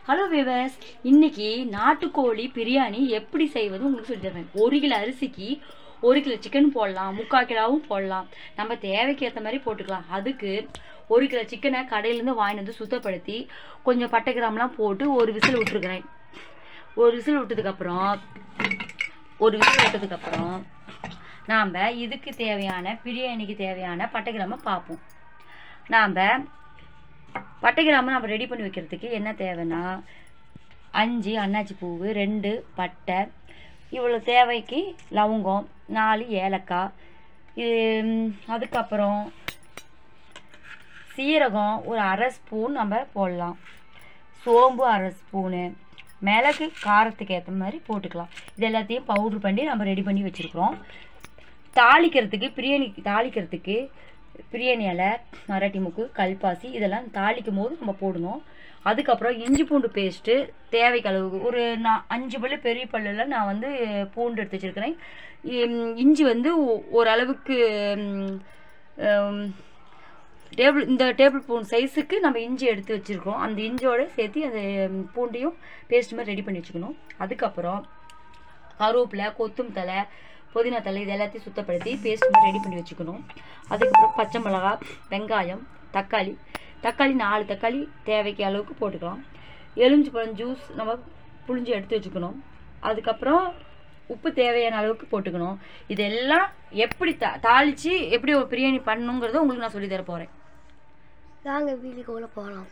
Hello viewers, இன்னைக்கு நாட்டுக்கோழி பிரியாணி எப்படி செய்வது உங்களுக்கு சொல்லி தருவேன். 1 கிலோ அரிசிக்கு 1 கிலோ சிக்கன் போடலாம், 3/4 கிலோவும் போடலாம். நம்ம தேவைக்கு ஏற்ற மாதிரி போட்டுக்கலாம். அதுக்கு 1 கிலோ சிக்கனை கடையிலேருந்து வாங்கிட்டு வந்து சுத்தப்படுத்தி கொஞ்சம் பட்டை கிராம்லாம் போட்டு ஒரு விசில் விட்டுருக்கிறேன். ஒரு விசில் விட்டதுக்கப்புறம் நாம் இதுக்கு தேவையான பிரியாணிக்கு தேவையான பட்டை கிராமை பார்ப்போம். நாம் பட்டை கிராம நம்ம ரெடி பண்ணி வைக்கிறதுக்கு என்ன தேவைன்னா 5 அன்னாச்சி பூவு, 2 பட்டை, இவ்வளோ தேவைக்கு லவங்கம், 4 ஏலக்காய், அதுக்கப்புறம் சீரகம் ஒரு 1/2 ஸ்பூன் நம்ம போடலாம், சோம்பு 1/2 ஸ்பூனு, மிளகு காரத்துக்கு ஏற்ற மாதிரி போட்டுக்கலாம். இது எல்லாத்தையும் பவுட்ரு பண்ணி நம்ம ரெடி பண்ணி வச்சுருக்கிறோம். தாளிக்கிறதுக்கு பிரியாணி இலை, மராட்டி மூக்கு, கல்பாசி இதெல்லாம் தாளிக்கும் போது நம்ம போடணும். அதுக்கப்புறம் இஞ்சி பூண்டு பேஸ்ட்டு தேவைக்கு அளவுக்கு ஒரு 5 பல்லு பெரிய பல்லில் நான் வந்து பூண்டு எடுத்து வச்சுருக்கிறேன். இஞ்சி வந்து ஓரளவுக்கு இந்த டேபிள் ஸ்பூன் சைஸுக்கு நம்ம இஞ்சி எடுத்து வச்சுருக்கோம். அந்த இஞ்சியோடு சேர்த்து அந்த பூண்டையும் பேஸ்ட் மாதிரி ரெடி பண்ணி வச்சுக்கணும். அதுக்கப்புறம் கருவேப்பிலை, கொத்தமல்லி தழை, புதினா தழை இது எல்லாத்தையும் சுத்தப்படுத்தி பேஸ்ட் மாதிரி ரெடி பண்ணி வச்சுக்கணும். அதுக்கப்புறம் பச்சை மிளகாய், வெங்காயம், தக்காளி 4 தக்காளி தேவைக்கு அளவுக்கு போட்டுக்கலாம். எலுமிச்சம்பழம் ஜூஸ் நம்ம புழிஞ்சு எடுத்து வச்சுக்கணும். அதுக்கப்புறம் உப்பு தேவையான அளவுக்கு போட்டுக்கணும். இதெல்லாம் எப்படி தாளித்து எப்படி ஒரு பிரியாணி பண்ணணுங்கிறத உங்களுக்கு நான் சொல்லி தர போகிறேன். நாங்கள் வீட்டுக்குள்ளே போகலாம்.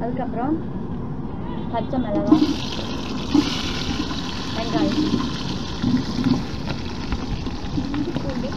அதுக்கப்புறம் பச்சை மிளகாய், வெங்காயம், இஞ்சி பூண்டு,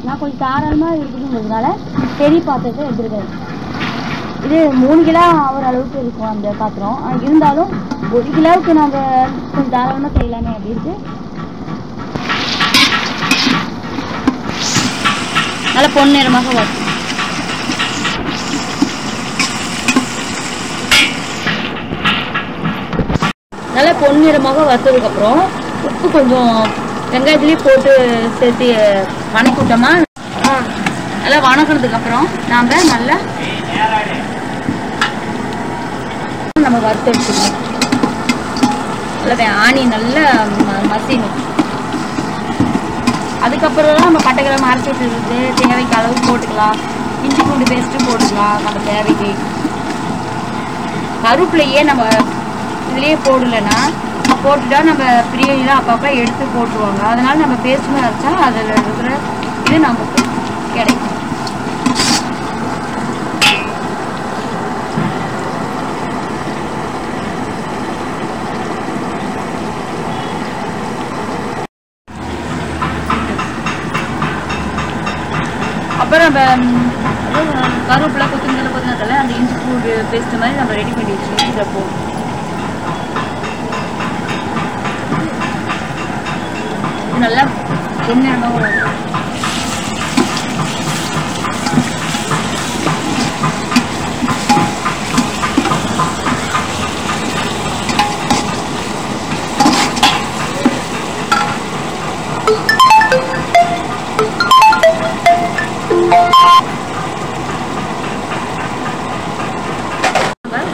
நான் கொஞ்சம் தாராளமாக இருக்குதுங்கிறதுனால பெரிய பாத்திரத்தை எடுத்துருக்கேன். இது 3 கிலோ ஆகிற அளவுக்கு இருக்கும் அந்த பாத்திரம். இருந்தாலும் 1 கிலோவுக்கு நாங்கள் கொஞ்சம் தாராளமாக செய்யலாமே அப்படின்ட்டு நல்லா பொன்னிறமாக வரும். நல்லா பொன்னிறமாக வறுத்ததுக்கப்புறம் உப்பு கொஞ்சம் வெங்காயத்துலேயே போட்டு சேர்த்து வணக்கி விட்டோமா, நல்லா வணக்கினதுக்கப்புறம் நாம் நல்லா நம்ம வறுத்து எடுத்துக்கணும். நல்லா ஆணி நல்லா மசியணும். அதுக்கப்புறம் நம்ம பட்டை கிராம்பு அரைச்சி வச்சுருக்கு தேவைக்கு அளவு போட்டுக்கலாம். இஞ்சி பூண்டு பேஸ்ட்டு போட்டுக்கலாம் நம்ம தேவைக்கு. கருவேப்பிலையே நம்ம இதுலேயே போடலைன்னா போட்டுட்டா நம்ம பிரியாணிலாம் அப்பப்போ எடுத்து போட்டுருவாங்க. அதனால் நம்ம பேஸ்ட்டுமே அரைச்சா அதில் இருக்கிற இது நமக்கு கிடைக்கும். அப்புறம் நம்ம கருவேப்பிலை, கொத்தமல்லி, புதினா தழை, அந்த இஞ்சி பூண்டு பேஸ்ட்டு மாதிரி நம்ம ரெடி பண்ணி வச்சுக்கணும். இதில் போகும் நல்லா பொன்னிறமாக வரும்.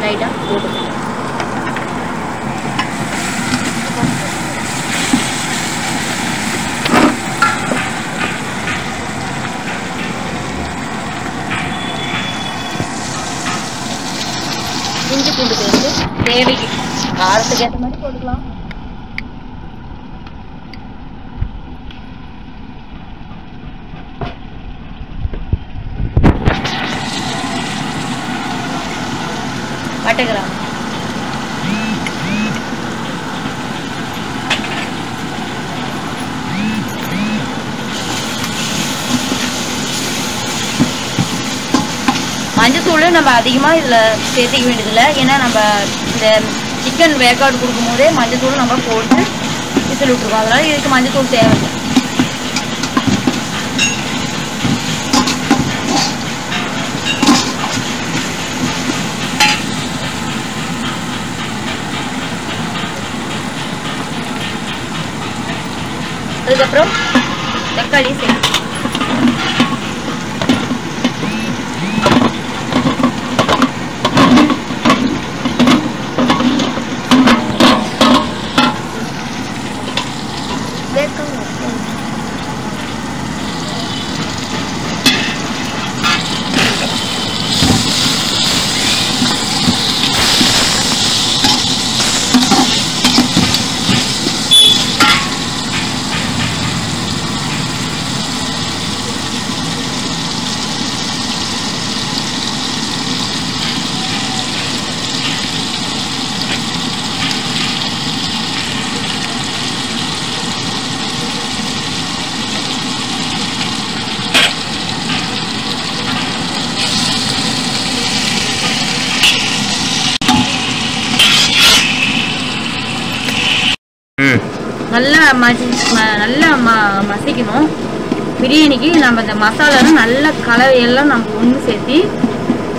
லைட்டாக போட்டுக்கலாம். இஞ்சி பூண்டு பேஸ்ட்டு தேவைக்கு காரத்துக்கு ஏற்ற மாதிரி போட்டுக்கலாம். பட்டை கிராம்பு, மஞ்சத்தூள் நம்ம அதிகமாக இதில் சேர்த்துக்க வேண்டியதில்லை. ஏன்னா நம்ம இந்த சிக்கன் வேக்காடு கொடுக்கும் போதே மஞ்சத்தூள் நம்ம போட்டு விசில் விட்டுருக்கோம். அதனால் இதுக்கு மஞ்சத்தூள் தேவையில்லை. அதுக்கப்புறம் தக்காளி சேர்த்து நல்லா மசிக்கணும். பிரியாணிக்கு நம்ம இந்த மசாலாலாம் நல்ல கலவையெல்லாம் நம்ம ஒன்று சேர்த்து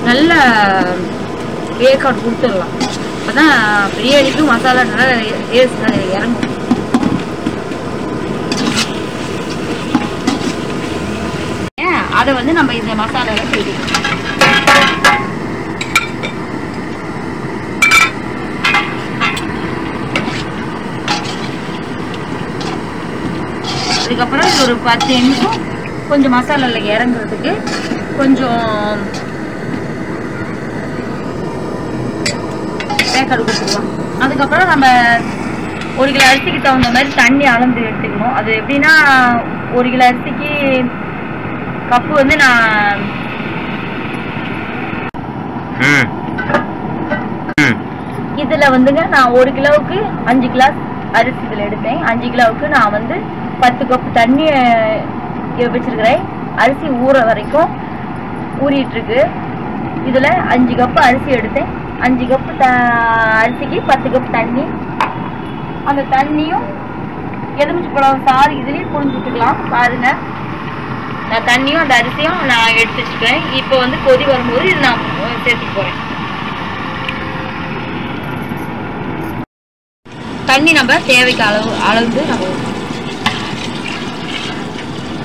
நல்லா வேக்காடு கொடுத்துடலாம். அப்போ தான் பிரியாணிக்கும் மசாலா நல்லா இறங்கும். அதை வந்து நம்ம இந்த மசாலாவில் சேர்த்துக்கணும். அதுக்கப்புறம் இது ஒரு 10 நிமிஷம் கொஞ்சம் மசாலாவில் இறங்குறதுக்கு கொஞ்சம் வேக்காடு கொடுத்துக்கலாம். அதுக்கப்புறம் நம்ம 1 கிலோ அரிசிக்கு தகுந்த மாதிரி தண்ணி அளந்து எடுத்துக்கணும். அது எப்படின்னா 1 கிலோ அரிசிக்கு கப்பு வந்து நான் இதில் வந்துங்க நான் 1 கிலோவுக்கு 5 கிளாஸ் அரிசி இதில் எடுத்தேன். 5 கிலோவுக்கு நான் வந்து 10 கப்பு தண்ணி வச்சிருக்கிறேன். அரிசி ஊற வரைக்கும் ஊறிட்டு இருக்கு. இதில் 5 கப்பு அரிசி எடுத்தேன். 5 கப்பு அரிசிக்கு 10 கப்பு தண்ணி. அந்த தண்ணியும் எலுமிச்சை பழம் சாறு இதுலேயும் புழிஞ்சு விட்டுக்கலாம். பாருங்க, நான் தண்ணியும் அந்த அரிசியும் நான் எடுத்து வச்சுக்கிறேன். இப்போ வந்து கொதி வரும்போது இது நான் சேர்த்துக்க போகிறேன். தண்ணி நம்ம தேவைக்கு அளந்து நம்ம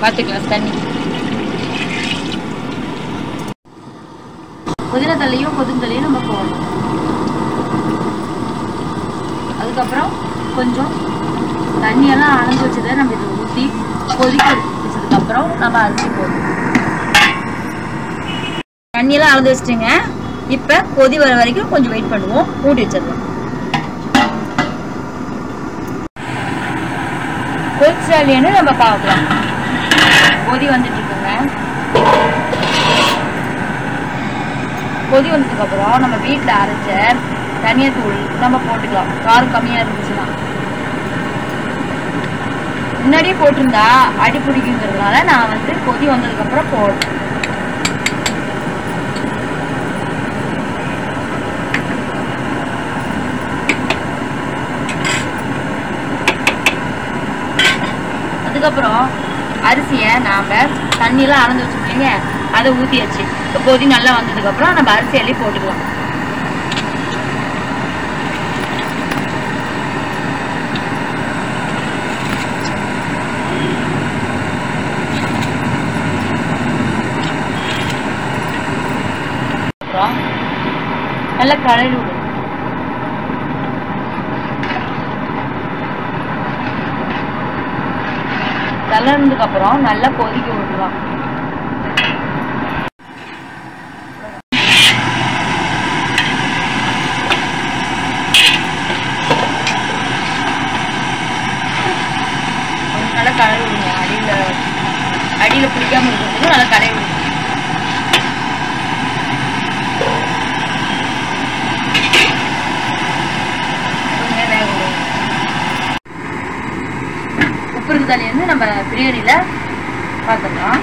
10 கிளாஸ் தண்ணி. புதினா தள்ளியும் கொதுந்தலையும் நம்ம போடணும். அதுக்கப்புறம் கொஞ்சம் தண்ணியெல்லாம் அளந்து வச்சதை நம்ம இதில் ஊற்றி கொதிக்க வச்சதுக்கப்புறம் நம்ம அரிசி போடணும். தண்ணியெல்லாம் அளந்து வச்சுட்டுங்க. இப்போ கொதி வர வரைக்கும் கொஞ்சம் வெயிட் பண்ணுவோம். மூடி வச்சிடலாம். கொதிச்சாலின்னு நம்ம பார்க்கலாம். கொதி வந்துட்டு இருக்குங்க. கொதி வந்ததுக்கு அப்புறம் நம்ம வீட்டில் அரைச்ச தனியாத்தூள் நம்ம போட்டுக்கலாம். காரம் கம்மியாக இருந்துச்சுன்னா முன்னாடியே போட்டிருந்தா அடி பிடிக்குங்கிறதுனால நான் வந்து கொதி வந்ததுக்கு அப்புறம் போடுறேன். அதுக்கப்புறம் அரிசியை நாம் தண்ணியெல்லாம் அளந்து வச்சுருக்கீங்க, அதை ஊற்றியாச்சு. இப்போ கொதி நல்லா வந்ததுக்கப்புறம் நம்ம அரிசி அள்ளி போட்டுக்கலாம். அப்புறம் நல்லா கலரி விடும். கலர்னதுக்கு அப்புறம் நல்லா கொதிக்க விட்டுலாம். நல்லா கலரி விடுங்க. அடியில் பிடிக்காம இருக்கிறதுக்கு நல்லா கலரி விடுங்க. உப்பு இருக்குதாலேருந்து நம்ம பிரியாணியில் பார்த்துக்கலாம்.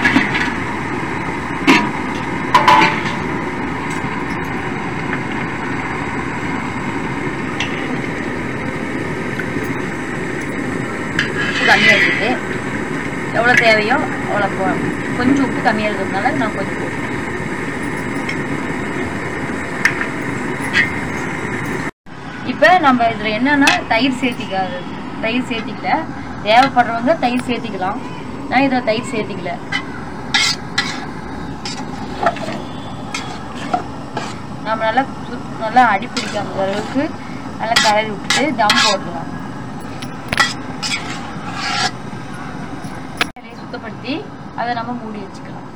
உப்பு கம்மியாக இருக்குது. எவ்வளோ தேவையோ அவ்வளோ கொஞ்சம் உப்பு கம்மியாக இருக்கிறதுனால நான் கொஞ்சம் போட்டேன். இப்போ நம்ம இதில் என்னென்னா தயிர் சேர்த்திக்கல. தேவைப்படுறவங்க தயிர் சேர்த்திக்கலாம். நான் இதில் தயிர் சேர்த்திக்கல. நம்ம நல்லா அடி பிடிக்காத அளவுக்கு நல்லா கலரி விட்டுட்டு தம் போடலாம். சுத்தப்படுத்தி அதை நம்ம மூடி வச்சுக்கலாம்.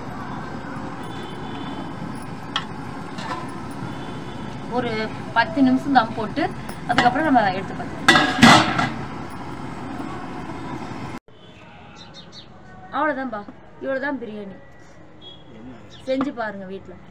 ஒரு 10 நிமிஷம் தம் போட்டு அதுக்கப்புறம் நம்ம எடுத்து பார்க்கலாம். அவ்வளோதான்பா, இவ்வளோதான் பிரியாணி. செஞ்சு பாருங்க வீட்டில்.